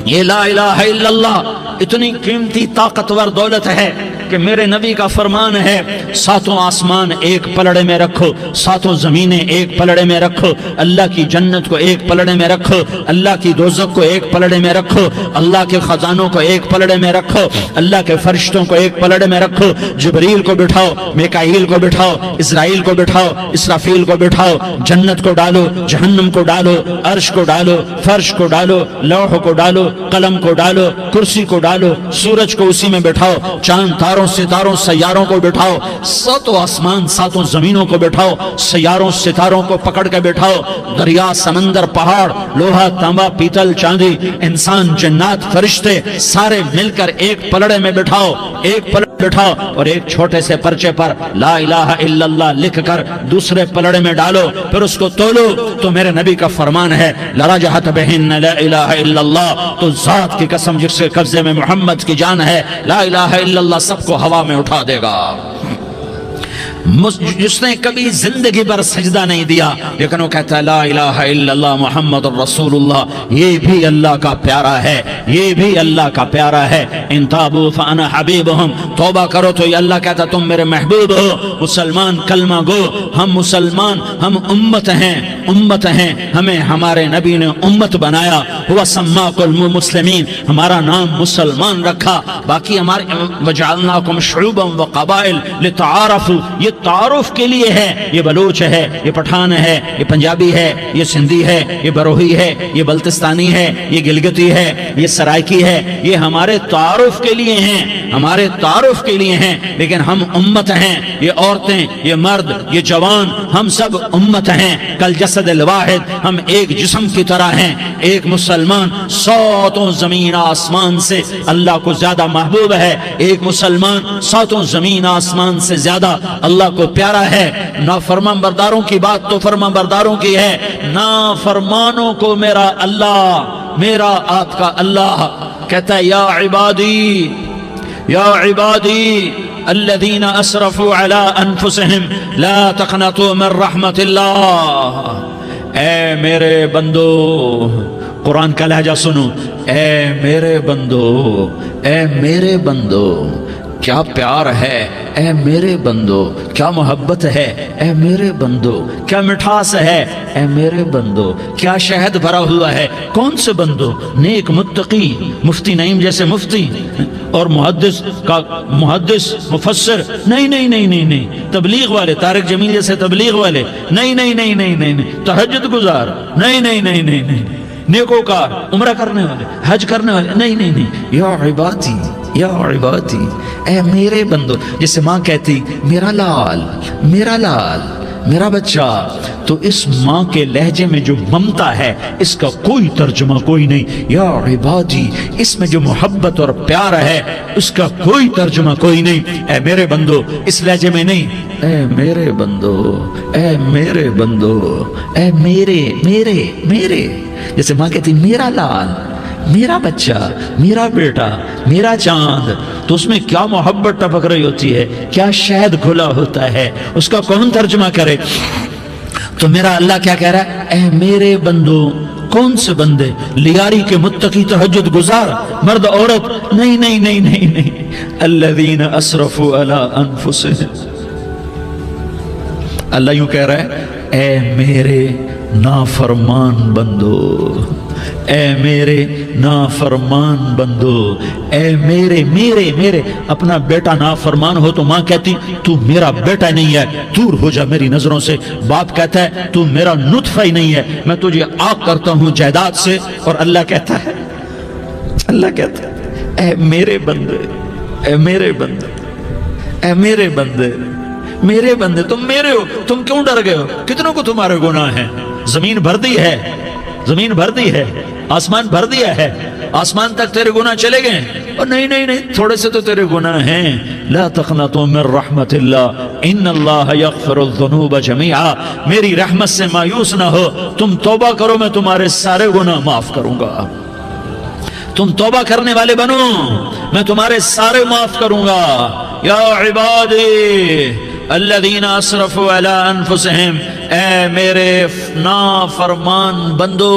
یہ لا الہ الا اللہ اتنی قیمتی طاقتور دولت ہے کہ میرے نبی کا فرمان ہے ساتوں آسمان ایک پلڑے میں رکھو، ساتوں زمینیں ایک پلڑے میں رکھو، اللہ کی جنت کو ایک پلڑے میں رکھو، اللہ کی دوزخ کو ایک پلڑے میں رکھو، اللہ کے خزانوں کو ایک پلڑے میں رکھو، اللہ کے فرشتوں کو ایک پلڑے میں رکھو، جبریل کو بٹھاؤ، میکائیل کو بٹھاؤ، اسرائیل کو بٹھاؤ، اسرافیل کو بٹھاؤ، جنت کو ڈالو، جہنم کو ڈالو، عرش کو ڈالو، فرش کو ڈالو، لوح کو ڈالو، قلم کو ڈالو، کرسی کو ڈالو، سورج کو اسی میں بٹھاؤ، چاند تاروں ستاروں سیاروں کو بٹھاؤ، ساتوں آسمان ساتوں زمینوں کو بٹھاؤ، سیاروں ستاروں کو پکڑ کے بٹھاؤ، دریا سمندر پہاڑ لوہا تانبا پیتل چاندی انسان جنات فرشتے سارے مل کر ایک پلڑے میں بٹھاؤ، ایک پلڑے بٹھاؤ اور ایک چھوٹے سے پرچے پر لا الہ الا اللہ لکھ کر دوسرے پلڑے میں ڈالو، پھر اس کو تولو تو میرے نبی کا فرمان ہے لرجحت بہن لا الہ الا اللہ، تو ذات کی قسم جس کے قبضے میں محمد کی جان ہے لا الہ الا اللہ سب کو ہوا میں اٹھا دے گا۔ جس نے کبھی زندگی پر سجدہ نہیں دیا لیکن وہ کہتا ہے لا الہ الا اللہ محمد الرسول اللہ، یہ بھی اللہ کا پیارا ہے، یہ بھی اللہ کا پیارا ہے۔ ان تابوا فانا حبیبہم، توبہ کرو تو یہ اللہ کہتا تم میرے محبوب ہو۔ مسلمان کلمہ گو، ہم مسلمان، ہم امت ہیں، امت ہیں، ہمیں ہمارے نبی نے امت بنایا، ہوا سماکم المسلمین، ہمارا نام مسلمان رکھا، باقی ہمارے وجعلناکم شعوبا وقبائل لتعارفوا، یہ تعارف کے لیے ہے، یہ بلوچ ہے، یہ پٹھان ہے، یہ پنجابی ہے، یہ سندھی ہے، یہ بروہی ہے، یہ بلتستانی ہے، یہ گلگتی ہے، یہ سرائکی ہے، یہ ہمارے تعارف کے لیے ہیں، ہمارے تعارف کے لیے ہیں، لیکن ہم امت ہیں، یہ عورتیں، یہ مرد، یہ جوان، ہم سب امت ہیں، کل جسد الواحد، ہم ایک جسم کی طرح ہیں۔ ایک مسلمان ساتوں زمین آسمان سے اللہ کو زیادہ محبوب ہے، ایک مسلمان ساتوں زمین آسمان سے زیادہ اللہ کو پیارا ہے۔ نافرمان برداروں کی بات تو فرمان برداروں کی ہے، نافرمانوں کو میرا اللہ، میرا آپ کا اللہ کہتا ہے یا عبادی، یا عبادی الذین اسرفوا علی انفسہم لا تقنطوا من رحمت اللہ، اے میرے بندو، قرآن کا لہجہ سنو، اے میرے بندو، اے میرے بندو، کیا پیار ہے، اے میرے بندو، کیا محبت ہے، اے میرے بندو، کیا مٹھاس ہے، اے میرے بندو، کیا شہد بھرا ہوا ہے۔ کون سے بندو؟ نیک متقی، مفتی نعیم جیسے مفتی اور محدث کا محدث مفسر، نہیں نہیں نہیں نہیں نہیں، تبلیغ والے طارق جمیل جیسے تبلیغ والے، نہیں نہیں نہیں نہیں نہیں، تہجد گزار، نہیں نہیں نہیں نہیں نہیں، نیکوکار، عمرہ کرنے والے، حج کرنے والے، نہیں نہیں نہیں، یا عبادی، یا عبادی، اے میرے بندو، جسے ماں کہتی میرا لال، میرا لال، میرا بچہ، تو اس ماں کے لہجے میں جو ممتا ہے اس کا کوئی ترجمہ کوئی نہیں۔ یا عبادی، اس میں جو محبت اور پیار ہے اس کا کوئی ترجمہ کوئی نہیں۔ اے میرے بندو، اس لہجے میں نہیں، اے میرے بندو، اے میرے بندو، اے میرے میرے میرے، جیسے ماں کہتی میرا لال، میرا بچہ، میرا بیٹا، میرا چاند، تو اس میں کیا محبت ٹپک رہی ہوتی ہے، کیا شہد کھلا ہوتا ہے، اس کا کون ترجمہ کرے؟ تو میرا اللہ کیا کہہ رہا ہے؟ اے میرے بندو، کون سے بندے؟ لیاری کے متقی، تہجد گزار، مرد عورت، نہیں نہیں نہیں نہیں نہیں، الذین اسرفوا علی انفسہم، اللہ یوں کہہ رہا ہے اے میرے نافرمان بندو، اے میرے نافرمان بندو، اے میرے میرے میرے، اپنا بیٹا نافرمان ہو تو ماں کہتی تو میرا بیٹا نہیں ہے، دور ہو جا میری نظروں سے۔ باپ کہتا ہے تو میرا نطفہ ہی نہیں ہے، میں تجھے آگ کرتا ہوں جائیداد سے۔ اور اللہ کہتا ہے، اللہ کہتا ہے اے میرے بندے، اے میرے بندے، اے میرے بندے، میرے بندے، تم میرے ہو، تم کیوں ڈر گئے ہو؟ کتنوں کو تمہارے گناہ ہیں؟ زمین بھر دی ہے، زمین بھر دی ہے، آسمان بھر دیا ہے، آسمان تک تیرے گناہ چلے گئے، اور نہیں نہیں نہیں، تھوڑے سے تو تیرے گناہ ہیں۔ لا تقنطوا من رحمت اللہ ان اللہ یغفر الذنوب جميعا، میری رحمت سے مایوس نہ ہو، تم توبہ کرو میں تمہارے سارے گناہ معاف کروں گا، تم توبہ کرنے والے بنو میں تمہارے سارے معاف کروں گا۔ یا عبادی الذین اسرفوا علی انفسہم، اے میرے نافرمان بندو،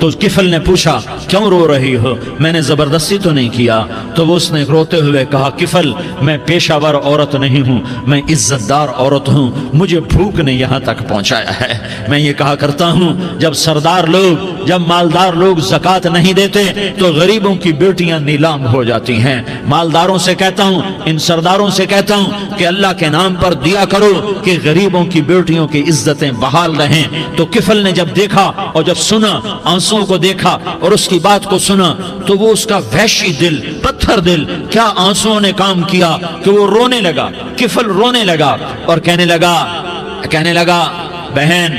تو کفل نے پوچھا کیوں رو رہی ہو؟ میں نے زبردستی تو نہیں کیا۔ تو وہ اس نے روتے ہوئے کہا کفل میں پیشہ ور عورت نہیں ہوں، میں عزت دار عورت ہوں، مجھے بھوک نے یہاں تک پہنچایا ہے۔ میں یہ کہا کرتا ہوں جب سردار لوگ، جب مالدار لوگ زکوٰۃ نہیں دیتے تو غریبوں کی بیٹیاں نیلام ہو جاتی ہیں۔ مالداروں سے کہتا ہوں، ان سرداروں سے کہتا ہوں کہ اللہ کے نام پر دیا کرو کہ غریبوں کی بیٹیوں کی عزتیں بحال رہیں۔ تو کفل نے جب دیکھا اور جب سنا، آنسوں کو دیکھا اور اس کی بات کو سنا، تو وہ اس کا وحشی دل، پتھر دل، کیا آنسوں نے کام کیا کہ وہ رونے لگا۔ کفل رونے لگا اور کہنے لگا بہن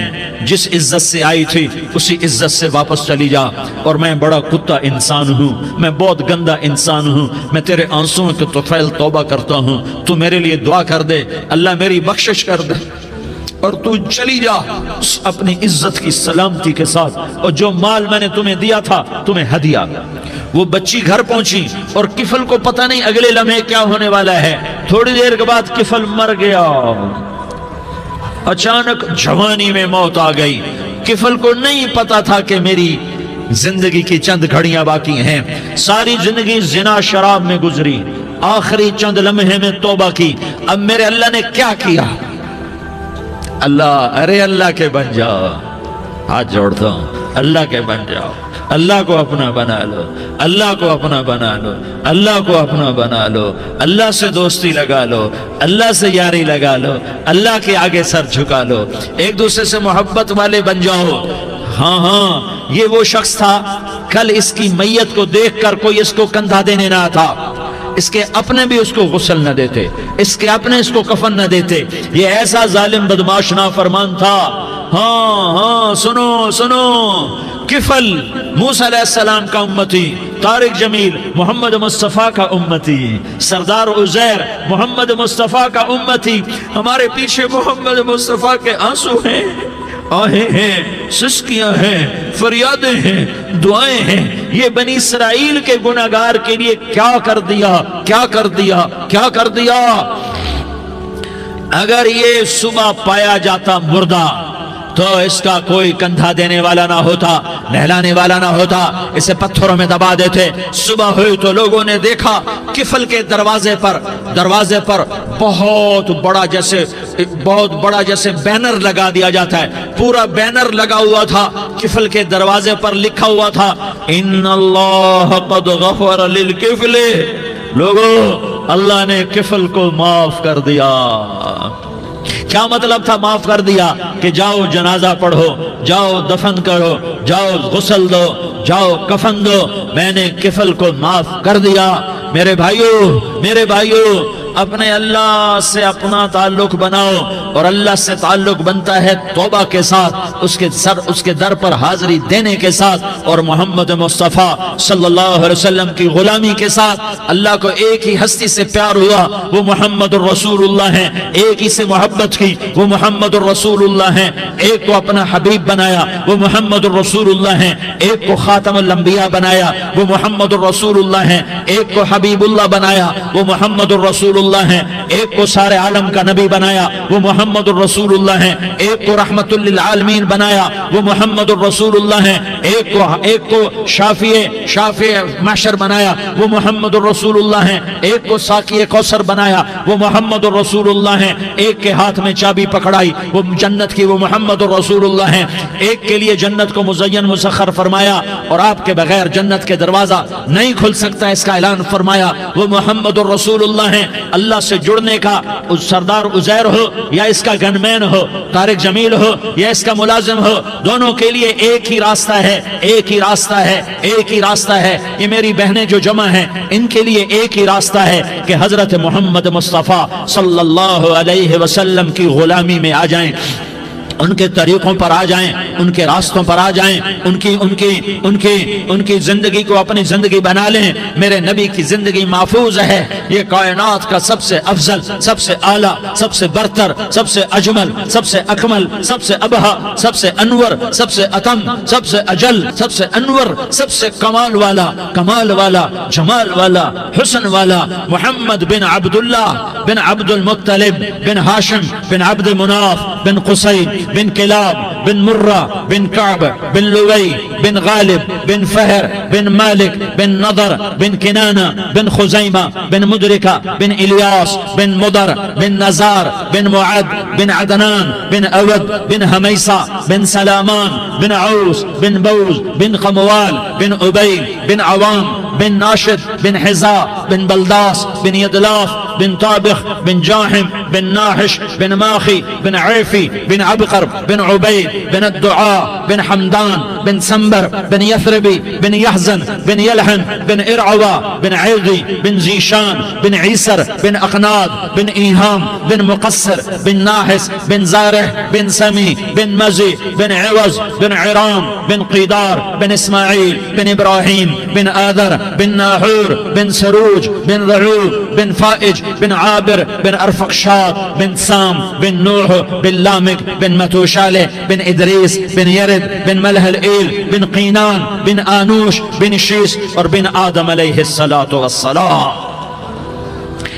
جس عزت سے آئی تھی اسی عزت سے واپس چلی جا، اور میں بڑا کتا انسان ہوں، میں بہت گندا انسان ہوں، میں تیرے آنسوں کے طفیل توبہ کرتا ہوں، تو میرے لیے دعا کر دے، اللہ میری بخشش کر دے، اور تو چلی جا اپنی عزت کی سلامتی کے ساتھ، اور جو مال میں نے تمہیں دیا تھا تمہیں ہدیہ۔ وہ بچی گھر پہنچی اور کفل کو پتہ نہیں اگلے لمحے کیا ہونے والا ہے۔ تھوڑی دیر کے بعد کفل مر گیا، اچانک جوانی میں موت آ گئی۔ کفل کو نہیں پتا تھا کہ میری زندگی کی چند گھڑیاں باقی ہیں، ساری زندگی زنا شراب میں گزری، آخری چند لمحے میں توبہ کی۔ اب میرے اللہ نے کیا کیا؟ اللہ کے بن جاؤ، ہاتھ جوڑتا ہوں، اللہ کے بن جاؤ، اللہ کو اپنا بنا لو، اللہ کو اپنا بنا لو، اللہ کو اپنا بنا لو، اللہ سے دوستی لگا لو، اللہ سے یاری لگا لو، اللہ کے آگے سر جھکا لو، ایک دوسرے سے محبت والے بن جاؤ۔ ہاں یہ وہ شخص تھا، کل اس کی میت کو دیکھ کر کوئی اس کو کندھا دینے نہ آتا، اس کے اپنے بھی اس کو غسل نہ دیتے، اس کے اپنے اس کو کفن نہ دیتے، یہ ایسا ظالم بدماش نافرمان تھا۔ ہاں سنو، کفل موسیٰ علیہ السلام کا امتی، طارق جمیل محمد مصطفیٰ کا امتی، سردار عزیر محمد مصطفیٰ کا امتی، ہمارے پیچھے محمد مصطفیٰ کے آنسو ہیں، آہیں ہیں، سسکیاں ہیں، فریادیں ہیں، دعائیں ہیں۔ یہ بنی اسرائیل کے گناہگار کے لیے کیا کر دیا۔ اگر یہ صبح پایا جاتا مردہ تو اس کا کوئی کندھا دینے والا نہ ہوتا، نہلانے والا نہ ہوتا، اسے پتھروں میں دبا دیتے۔ صبح ہوئی تو لوگوں نے دیکھا کفل کے دروازے پر بہت بڑا جیسے بینر لگا دیا جاتا ہے، پورا بینر لگا ہوا تھا، کفل کے دروازے پر لکھا ہوا تھا ان اللہ قد غفر للکفل، لوگو اللہ نے کفل کو معاف کر دیا۔ کیا مطلب تھا معاف کر دیا؟ کہ جاؤ جنازہ پڑھو، جاؤ دفن کرو، جاؤ غسل دو، جاؤ کفن دو، میں نے کفل کو معاف کر دیا۔ میرے بھائیو اپنے اللہ سے اپنا تعلق بناؤ، اور اللہ سے تعلق بنتا ہے توبہ کے ساتھ، اس کے در پر حاضری دینے کے ساتھ، اور محمد مصطفیٰ صلی اللہ علیہ وسلم کی غلامی کے ساتھ۔ اللہ کو ایک ہی ہستی سے پیار ہوا، وہ محمد الرسول اللہ ہیں، ایک ہی سے محبت کی، وہ محمد الرسول اللہ ہیں، ایک کو اپنا حبیب بنایا، وہ محمد الرسول اللہ ہیں، ایک کو خاتم الانبیاء بنایا، وہ محمد الرسول اللہ ہیں، ایک کو حبیب اللہ بنایا، وہ محمد الرسول اللہ ہیں، ایک کو سارے عالم کا نبی بنایا، وہ محمد الرسول اللہ ہیں، ایک کو رحمت للعالمین بنایا، وہ محمد الرسول اللہ ہیں، ایک کو شافع محشر بنایا، وہ محمد الرسول اللہ ہیں، ایک کو ساقی کوثر بنایا، وہ محمد الرسول اللہ ہیں، ایک کے ہاتھ میں چابی پکڑائی وہ جنت کی، وہ محمد الرسول اللہ ہیں، ایک کے لیے جنت کو مزین مسخر فرمایا اور آپ کے بغیر جنت کے دروازہ نہیں کھل سکتا اس کا اعلان فرمایا، وہ محمد الرسول اللہ ہیں۔ اللہ سے جڑنے کا سردار عزیر ہو یا اس کا گنمین ہو، طارق جمیل ہو یا اس کا ملازم ہو، دونوں کے لیے ایک ہی راستہ ہے۔ یہ میری بہنیں جو جمع ہیں ان کے لیے ایک ہی راستہ ہے کہ حضرت محمد مصطفیٰ صلی اللہ علیہ وسلم کی غلامی میں آ جائیں، ان کے طریقوں پر آ جائیں، ان کے راستوں پر آ جائیں، ان کی زندگی کو اپنی زندگی بنا لیں۔ میرے نبی کی زندگی محفوظ ہے، یہ کائنات کا سب سے افضل، سب سے اعلیٰ، سب سے برتر، سب سے اجمل، سب سے اکمل، سب سے ابہا، سب سے انور، سب سے اتم، سب سے اجل، سب سے انور، سب سے کمال والا، جمال والا، حسن والا، محمد بن عبداللہ بن عبد المطلب بن ہاشم بن عبد مناف بن قصی بن کلاب بن مرہ بن کعب بن لوی بن غالب بن فہر بن مالک بن نضر بن کنانہ بن خزیمہ بن مدرکہ بن الیاس بن مدر بن نزار بن معد بن عدنان بن اود بن حمیسہ بن سلامان بن عوس بن بوز بن قموال بن عبید بن عوام بن ناشد بن حزاء بن بلداس بن يدلاف بن طابخ بن جاحم بن ناحش بن ماخي بن عيفي بن عبقر بن عبيد بن الدعاء بن حمدان بن سنبر بن يثربي بن يحزن بن يلحن بن إرعوى بن عيغي بن زيشان بن عيسر بن أقناد بن إيهام بن مقصر بن ناحس بن زارح بن سمي بن مزي بن عوز بن عرام بن قيدار بن إسماعيل بن إبراهيم بن آذر بن ناحور بن سروج بن ضعوب بن فائج بن عابر بن أرفقشاد بن سام بن نوح بن لامك بن متوشالة بن إدريس بن يرد بن ملح الإيل بن قينان بن آنوش بن شيس اور بن آدم علیہ السلام.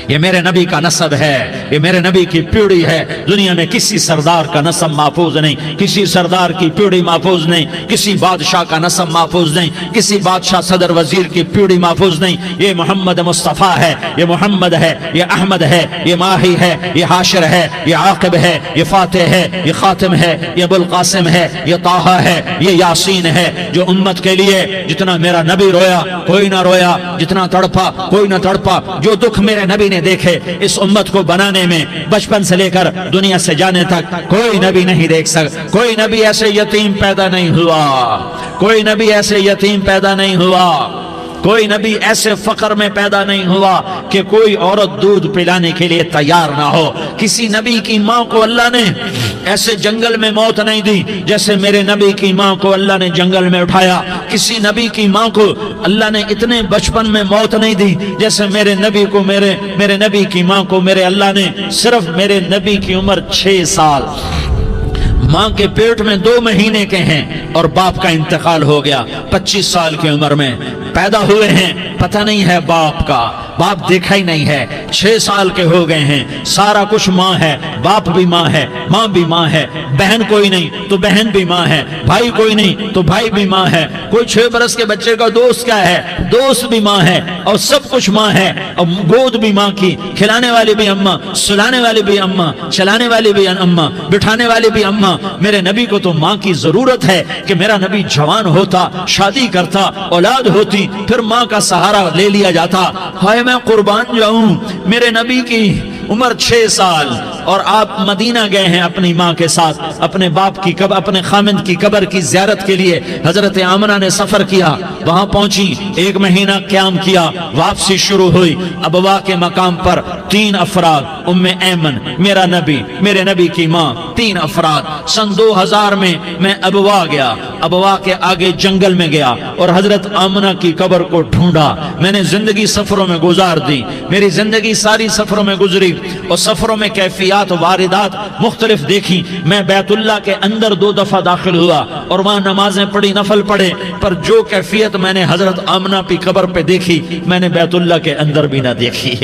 یہ میرے نبی کا نسب ہے، یہ میرے نبی کی پیڑھی ہے. دنیا میں کسی سردار کا نسب محفوظ نہیں، کسی سردار کی پیڑھی محفوظ نہیں، کسی بادشاہ کا نسب محفوظ نہیں، کسی بادشاہ صدر وزیر کی پیڑھی محفوظ نہیں. یہ محمد مصطفیٰ ہے، یہ محمد ہے، یہ احمد ہے، یہ ماہی ہے، یہ حاشر ہے، یہ عاقب ہے، یہ فاتح ہے، یہ خاتم ہے، یہ ابو القاسم ہے، یہ طٰہٰ ہے، یہ یاسین ہے. جو امت کے لیے جتنا میرا نبی رویا کوئی نہ رویا، جتنا تڑپا کوئی نہ تڑپا، جو دکھ میرے نبی نے دیکھے اس امت کو بنانے میں بچپن سے لے کر دنیا سے جانے تک کوئی نبی نہیں دیکھ سکتا. کوئی نبی ایسے یتیم پیدا نہیں ہوا، کوئی نبی ایسے یتیم پیدا نہیں ہوا، کوئی نبی ایسے فقر میں پیدا نہیں ہوا کہ کوئی عورت دودھ پلانے کے لیے تیار نہ ہو. کسی نبی کی ماں کو اللہ نے ایسے جنگل میں موت نہیں دی جیسے میرے نبی کی ماں کو اللہ نے جنگل میں اٹھایا. کسی نبی کی ماں کو اللہ نے اتنے بچپن میں موت نہیں دی جیسے میرے نبی کو میرے نبی کی ماں کو میرے اللہ نے صرف میرے نبی کی عمر 6 سال، ماں کے پیٹ میں 2 مہینے کے ہیں اور باپ کا انتقال ہو گیا 25 سال کی عمر میں. پیدا ہوئے ہیں، پتہ نہیں ہے باپ کا، باپ دیکھا ہی نہیں ہے. 6 سال کے ہو گئے ہیں، سارا کچھ ماں ہے، باپ بھی ماں ہے، ماں بھی ماں ہے. بہن کوئی نہیں تو بہن بھی ماں ہے، بھائی کوئی نہیں تو بھائی بھی ماں ہے. کوئی 6 برس کے بچے کا دوست کیا ہے، دوست بھی ماں ہے، اور سب کچھ ماں ہے. اور گود بھی ماں کی، کھلانے والی بھی اماں، سلانے والی بھی اماں، چلانے والی بھی اماں، بٹھانے والی بھی اماں. میرے نبی کو تو ماں کی ضرورت ہے کہ میرا نبی جوان ہوتا، شادی کرتا، اولاد ہوتی، پھر ماں کا سہارا لے لیا جاتا. ہائے میں قربان جاؤں، میرے نبی کی عمر 6 سال اور آپ مدینہ گئے ہیں اپنی ماں کے ساتھ، اپنے باپ کی اپنے خامند کی قبر کی زیارت کے لیے. حضرت آمنہ نے سفر کیا، وہاں پہنچی، 1 مہینہ قیام کیا، واپسی شروع ہوئی. ابوا کے مقام پر 3 افراد، ام ایمن، میرا نبی، میرے نبی کی ماں، 3 افراد. سن 2000 میں ابوا گیا، ابوا کے آگے جنگل میں گیا اور حضرت آمنہ کی قبر کو ڈھونڈا. میں نے زندگی سفروں میں گزار دی، میری زندگی ساری سفروں میں گزری اور سفروں میں کیفیات واردات مختلف دیکھی. میں بیت اللہ کے اندر 2 دفعہ داخل ہوا اور وہاں نمازیں پڑھی، نفل پڑھے، پر جو کیفیت میں نے حضرت آمنہ کی قبر پہ دیکھی میں نے بیت اللہ کے اندر بھی نہ دیکھی.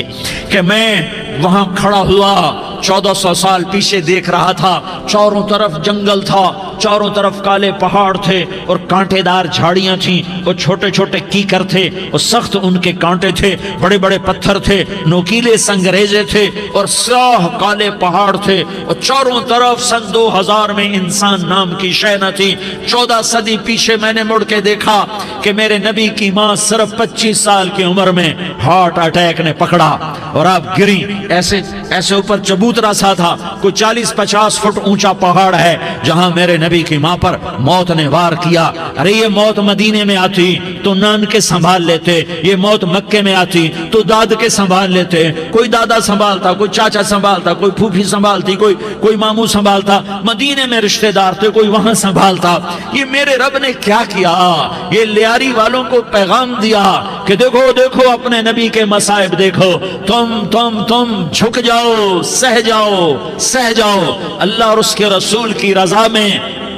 کہ میں وہاں کھڑا ہوا 1400 سال پیچھے دیکھ رہا تھا، چاروں طرف جنگل تھا، چاروں طرف کالے پہاڑ تھے اور کانٹے دار جھاڑیاں تھیں اور چھوٹے چھوٹے کیکر تھے اور سخت ان کے کانٹے تھے، بڑے بڑے پتھر تھے، نوکیلے سنگریزے تھے اور سیاہ کالے پہاڑ تھے اور چاروں طرف. سن 2000 میں انسان نام کی شے نہ تھی. 14 صدی پیچھے میں نے مڑ کے دیکھا کہ میرے نبی کی ماں صرف 25 سال کی عمر میں ہارٹ اٹیک نے پکڑا اور آپ گری. ایسے اوپر چبوترا سا تھا، کوئی 40-50 فٹ اونچا پہاڑ ہے جہاں میرے نبی کی ماں پر موت نے وار کیا. ارے یہ موت مدینے میں آتی تو نان کے سنبھال لیتے، یہ موت مکے میں آتی تو داد کے سنبھال لیتے. کوئی دادا سنبھالتا، کوئی چاچا سنبھالتا، کوئی پھوپھی سنبھالتی، کوئی ماموں سنبھالتا. مدینے میں رشتہ دار تھے، کوئی وہاں سنبھالتا. یہ میرے رب نے کیا کیا؟ یہ لیاری والوں کو پیغام دیا کہ دیکھو دیکھو اپنے نبی کے مصائب دیکھو، تم جھک جاؤ، سہ جاؤ. اللہ اور اس کے رسول کی رضا میں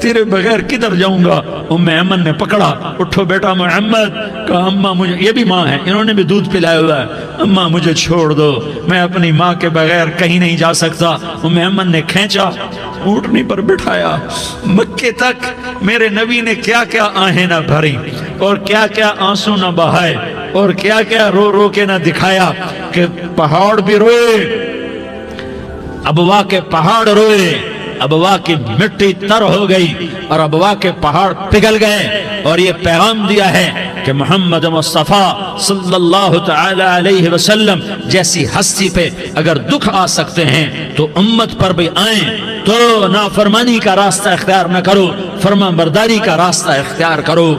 تیرے بغیر کدھر جاؤں گا؟ ایمن نے پکڑا، اٹھو بیٹا محمد، کہا اماں مجھے، یہ بھی ماں ہے، انہوں نے بھی دودھ پلایا ہوا ہے، اماں مجھے چھوڑ دو، میں اپنی ماں کے بغیر کہیں نہیں جا سکتا۔ ایمن نے کھینچا، اونٹنی پر بٹھایا، مکے تک میرے نبی نے کیا کیا آہیں نہ بھری اور کیا کیا آنسو نہ بہائے اور کیا کیا رو رو کے نہ دکھایا کہ پہاڑ بھی روئے، ابوا کے پہاڑ روئے، ابوا کی مٹی تر ہو گئی اور ابوا کے پہاڑ پگھل گئے، اور یہ پیغام دیا ہے کہ محمد مصطفیٰ صلی اللہ تعالی علیہ وسلم جیسی ہستی پہ اگر دکھ آ سکتے ہیں تو امت پر بھی آئیں، تو نافرمانی کا راستہ اختیار نہ کرو، فرما برداری کا راستہ اختیار کرو۔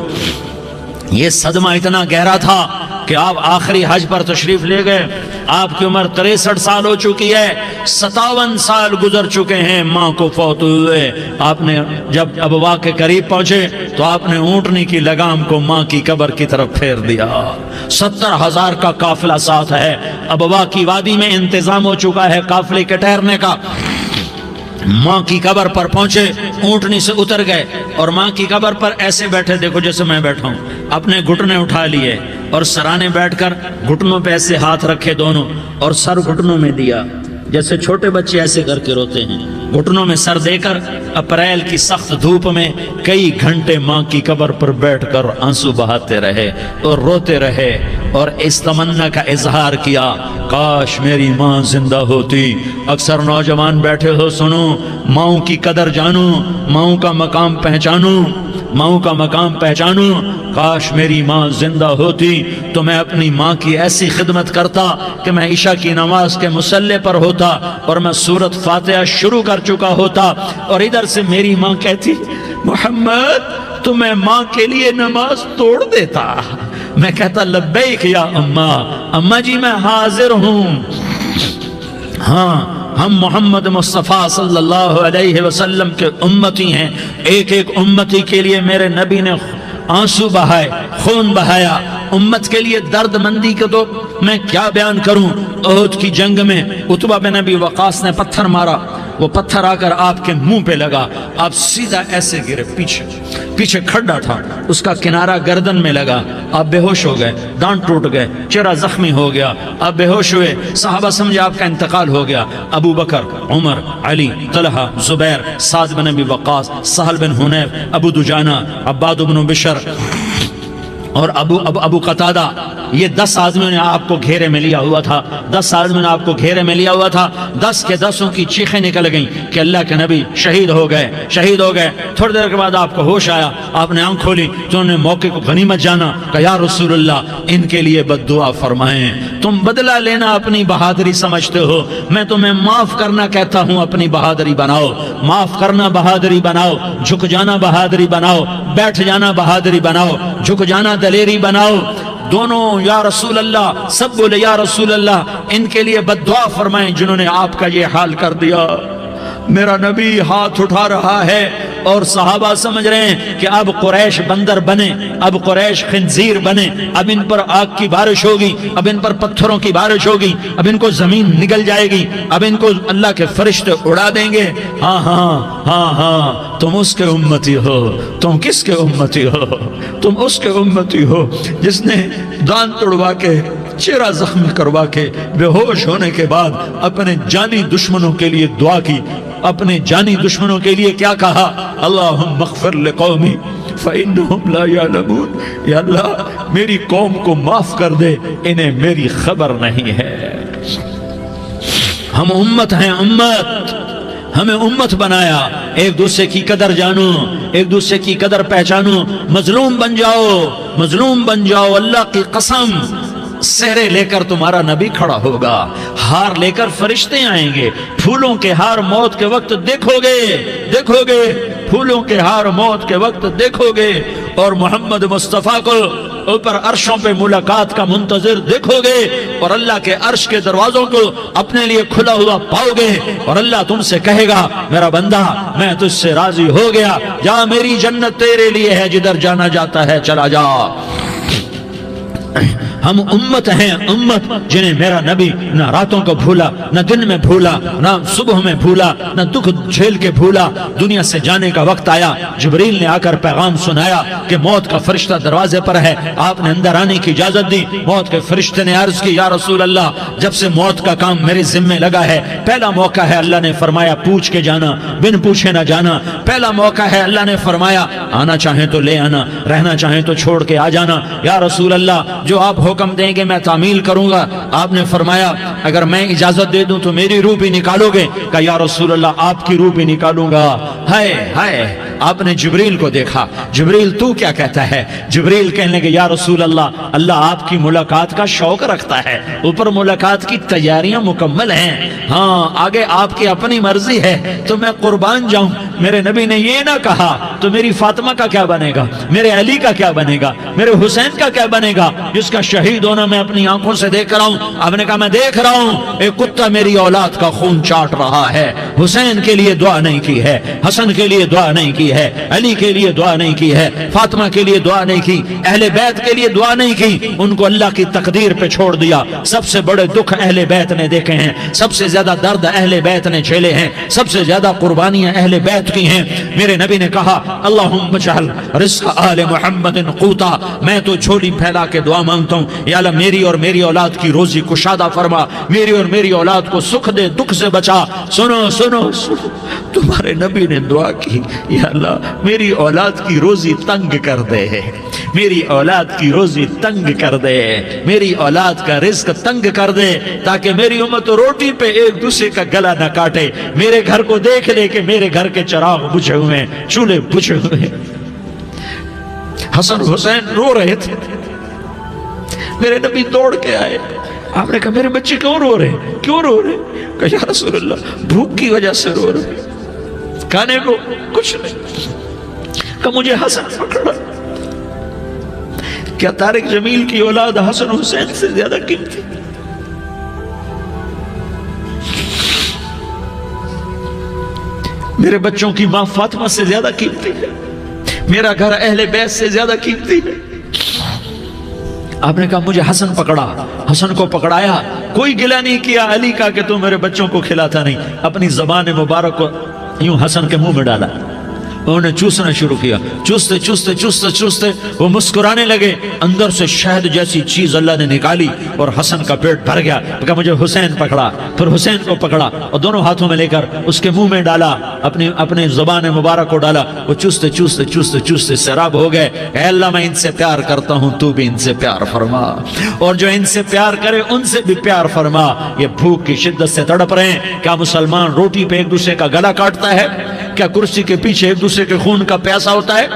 یہ صدمہ اتنا گہرا تھا کہ آپ آخری حج پر تشریف لے گئے، آپ کی عمر 63 سال ہو چکی ہے، 57 سال گزر چکے ہیں ماں کو فوت ہوئے۔ آپ نے جب ابوا کے قریب پہنچے تو آپ نے اونٹنی کی لگام کو ماں کی قبر کی طرف پھیر دیا۔ 70,000 کا قافلہ ساتھ ہے، ابوا کی وادی میں انتظام ہو چکا ہے قافلے کے ٹھہرنے کا۔ ماں کی قبر پر پہنچے، اونٹنی سے اتر گئے اور ماں کی قبر پر ایسے بیٹھے، دیکھو جیسے میں بیٹھا ہوں، اپنے گھٹنے اٹھا لیے اور سرانے بیٹھ کر گھٹنوں پہ ایسے ہاتھ رکھے دونوں اور سر گھٹنوں میں دیا، جیسے چھوٹے بچے ایسے کر کے روتے ہیں، گھٹنوں میں سر دے کر اپریل کی سخت دھوپ میں کئی گھنٹے ماں کی قبر پر بیٹھ کر آنسو بہاتے رہے اور روتے رہے اور اس تمنا کا اظہار کیا، کاش میری ماں زندہ ہوتی۔ اکثر نوجوان بیٹھے ہو، سنو، ماؤں کی قدر جانو، ماؤں کا مقام پہچانو، ماؤں کا مقام پہچانو۔ کاش میری ماں زندہ ہوتی تو میں اپنی ماں کی ایسی خدمت کرتا کہ میں عشاء کی نماز کے مصلی پر ہوتا اور میں سورۃ فاتحہ شروع کر چکا ہوتا، اور ادھر سے میری ماں کہتی محمد تو میں ماں کے لیے نماز توڑ دیتا، میں کہتا لبیک یا اماں، اماں جی میں حاضر ہوں۔ ہاں، ہم محمد مصطفیٰ صلی اللہ علیہ وسلم کے امتی ہیں، ایک ایک امتی کے لیے میرے نبی نے آنسو بہائے، خون بہایا، امت کے لیے درد مندی کو تو میں کیا بیان کروں۔ احد کی جنگ میں عتبہ بن ابی وقاص نے پتھر مارا، وہ پتھر آ کر آپ کے منہ پہ لگا، آپ سیدھا ایسے گرے، پیچھے کھڈا تھا، اس کا کنارہ گردن میں لگا، آپ بے ہوش ہو گئے، دانت ٹوٹ گئے، چہرہ زخمی ہو گیا، آپ بے ہوش ہوئے، صحابہ سمجھے آپ کا انتقال ہو گیا۔ ابو بکر، عمر، علی، طلحہ، زبیر، سعد بن ابی وقاص، سہل بن حنیف، ابو دجانہ، عباد بن بشر اور ابو قتادہ، یہ 10 آدمیوں نے آپ کو گھیرے میں لیا ہوا تھا، 10 آدمیوں نے آپ کو گھیرے میں لیا ہوا تھا، 10 کے 10 کی چیخیں نکل گئیں کہ اللہ کے نبی شہید ہو گئے۔ تھوڑی دیر کے بعد آپ کو ہوش آیا، آپ نے آنکھ کھولی تو انہوں نے موقع کو غنیمت جانا، کہ یا رسول اللہ ان کے لیے بد دعا فرمائیں، تم بدلہ لینا اپنی بہادری سمجھتے ہو، میں تمہیں معاف کرنا کہتا ہوں، اپنی بہادری بناؤ، معاف کرنا بہادری بناؤ، جھک جانا بہادری بناؤ، بیٹھ جانا بہادری بناؤ، جھک جانا دلیری بناؤ۔ دونوں یا رسول اللہ، سب بولے یا رسول اللہ ان کے لیے بد دعا فرمائیں جنہوں نے آپ کا یہ حال کر دیا۔ میرا نبی ہاتھ اٹھا رہا ہے اور صحابہ سمجھ رہے ہیں کہ اب قریش بندر بنے، اب قریش خنزیر بنے، اب ان پر آگ کی بارش ہوگی، اب ان پر پتھروں کی بارش ہوگی، اب ان کو زمین نگل جائے گی، اب ان کو اللہ کے فرشتے اڑا دیں گے۔ ہاں ہاں ہاں ہاں، تم اس کے امتی ہو۔ تم کس کے امتی ہو؟ تم اس کے امتی ہو جس نے دان توڑوا کے، چہرہ زخمی کروا کے، بے ہوش ہونے کے بعد اپنے جانی دشمنوں کے لیے دعا کی، اپنے جانی دشمنوں کے لیے کیا کہا؟ اللہم اغفر لقومی فإنہم لا یعلمون، یا اللہ میری قوم کو معاف کر دے، انہیں میری خبر نہیں ہے۔ ہم امت ہیں، امت، ہمیں امت بنایا، ایک دوسرے کی قدر جانو، ایک دوسرے کی قدر پہچانو، مظلوم بن جاؤ، مظلوم بن جاؤ، اللہ کی قسم سہرے لے کر تمہارا نبی کھڑا ہوگا، ہار لے کر فرشتے آئیں گے، پھولوں کے ہار موت کے وقت دیکھو گے، پھولوں کے ہار موت کے وقت دیکھو گے، اور محمد مصطفیٰ کو اوپر عرشوں پہ ملاقات کا منتظر دیکھو گے، اور اللہ کے عرش کے دروازوں کو اپنے لیے کھلا ہوا پاؤ گے، اور اللہ تم سے کہے گا میرا بندہ میں تجھ سے راضی ہو گیا، جا میری جنت تیرے لیے ہے، جدھر جانا جاتا ہے چلا جا۔ ہم امت ہیں، امت جنہیں میرا نبی نہ راتوں کو بھولا، نہ دن میں بھولا، نہ صبح میں بھولا، نہ دکھ جھیل کے بھولا۔ دنیا سے جانے کا وقت آیا، جبریل نے آ کر پیغام سنایا کہ موت کا فرشتہ دروازے پر ہے، آپ نے اندر آنے کی اجازت دی۔ موت کے فرشتے نے عرض کی، یا رسول اللہ، جب سے موت کا کام میرے ذمہ لگا ہے، پہلا موقع ہے، اللہ نے فرمایا پوچھ کے جانا، بن پوچھے نہ جانا۔ پہلا موقع ہے، اللہ نے فرمایا آنا چاہیں تو لے آنا، رہنا چاہیں تو چھوڑ کے آ جانا۔ یا رسول اللہ، جو آپ حکم دیں گے میں تعمیل کروں گا۔ آپ نے فرمایا اگر میں اجازت دے دوں تو میری روح بھی نکالو گے؟ کہا یا رسول اللہ، آپ کی روح بھی نکالوں گا۔ ہائے ہائے، آپ نے جبریل کو دیکھا، جبریل تو کیا کہتا ہے؟ جبریل کہنے لگے یا رسول اللہ، اللہ آپ کی ملاقات کا شوق رکھتا ہے، اوپر ملاقات کی تیاریاں مکمل ہیں، ہاں آگے آپ کی اپنی مرضی ہے تو میں قربان جاؤں۔ میرے نبی نے یہ نہ کہا تو میری فاطمہ کا کیا بنے گا، میرے علی کا کیا بنے گا، میرے حسین کا کیا بنے گا، جس کا شہید ہونا میں اپنی آنکھوں سے دیکھ رہا ہوں۔ آپ نے کہا میں دیکھ رہا ہوں ایک کتا میری اولاد کا خون چاٹ رہا ہے۔ حسین کے لیے دعا نہیں کی ہے، حسن کے لیے دعا نہیں کی ہے، علی کے لیے دعا نہیں کی ہے، فاطمہ کے لیے دعا نہیں کی، اہل بیت کے لیے دعا نہیں کی، ان کو اللہ کی تقدیر پہ چھوڑ دیا۔ سب سے بڑے دکھ اہل بیت نے دیکھے ہیں، سب سے زیادہ درد اہل بیت نے جھیلے ہیں، سب سے زیادہ قربانیاں اہل بیت کی ہیں۔ میرے نبی نے کہا اللہم اجعل رزق آل محمد قوتا، میں تو جھولی پھیلا کے دعا مانگتا ہوں، یا اللہ میری اور میری اولاد کی روزی کشادہ فرما، میری اور میری اولاد کو سکھ دے، دکھ سے بچا۔ سنو سنو سنو، تمہارے نبی نے دعا کی، یا اللہ میری اولاد کی روزی تنگ کر دے، میری اولاد کی روزی تنگ کر دے، میری اولاد کا رزق تنگ کر دے، تاکہ میری امت روٹی پہ ایک دوسرے کا گلا نہ کاٹے، میرے گھر کو دیکھ لے کہ میرے گھر کے چراغ بجھے ہوئے ہیں، چولہے بجھے ہوئے ہیں۔ حسن حسین رو رہے تھے، میرے نبی دوڑ کے آئے، آپ نے کہا میرے بچے کیوں رو رہے، کیوں رو رہے؟ کہا یا رسول اللہ بھوک کی وجہ سے رو رہے، کھانے کو کچھ نہیں۔ کہ مجھے حسن پکڑا۔ کیا طارق جمیل کی اولاد حسن حسین سے زیادہ قیمتی؟ میرے بچوں کی ماں فاطمہ سے زیادہ قیمتی ہے، میرا گھر اہل بیت سے زیادہ قیمتی ہے۔ آپ نے کہا مجھے حسن پکڑا، حسن کو پکڑایا، کوئی گلہ نہیں کیا علی کا کہ تو میرے بچوں کو کھلاتا نہیں، اپنی زبان مبارک کو یوں حسن کے منہ میں ڈالا، انہوں نے چوسنا شروع کیا، چوستے چوستے چوستے چوستے وہ مسکرانے لگے، اندر سے شہد جیسی چیز اللہ نے نکالی اور حسن کا پیٹ بھر گیا۔ کہا مجھے حسین پکڑا، پھر حسین کو پکڑا اور دونوں ہاتھوں میں لے کر اس کے منہ میں ڈالا، اپنے زبان مبارک کو ڈالا، وہ چوستے چوستے چوستے چوستے سیراب ہو گئے۔ اے اللہ میں ان سے پیار کرتا ہوں، تو بھی ان سے پیار فرما، اور جو ان سے پیار کرے ان سے بھی پیار فرما۔ یہ بھوک کی شدت سے تڑپ رہے ہیں، کیا مسلمان روٹی پہ ایک دوسرے کا گلا کاٹتا ہے؟ کیا کرسی کے پیچھے ایک دوسرے کے خون کا پیاسا ہوتا ہے؟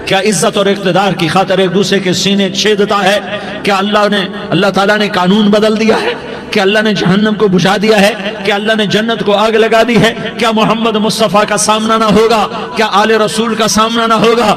کیا عزت اور اقتدار کی خاطر ایک دوسرے کے سینے چھیدتا ہے؟ کیا اللہ تعالیٰ نے قانون بدل دیا ہے؟ کیا اللہ نے جہنم کو بجھا دیا ہے؟ کیا اللہ نے جنت کو آگ لگا دی ہے؟ کیا محمد مصطفیٰ کا سامنا نہ ہوگا؟ کیا آل رسول کا سامنا نہ ہوگا؟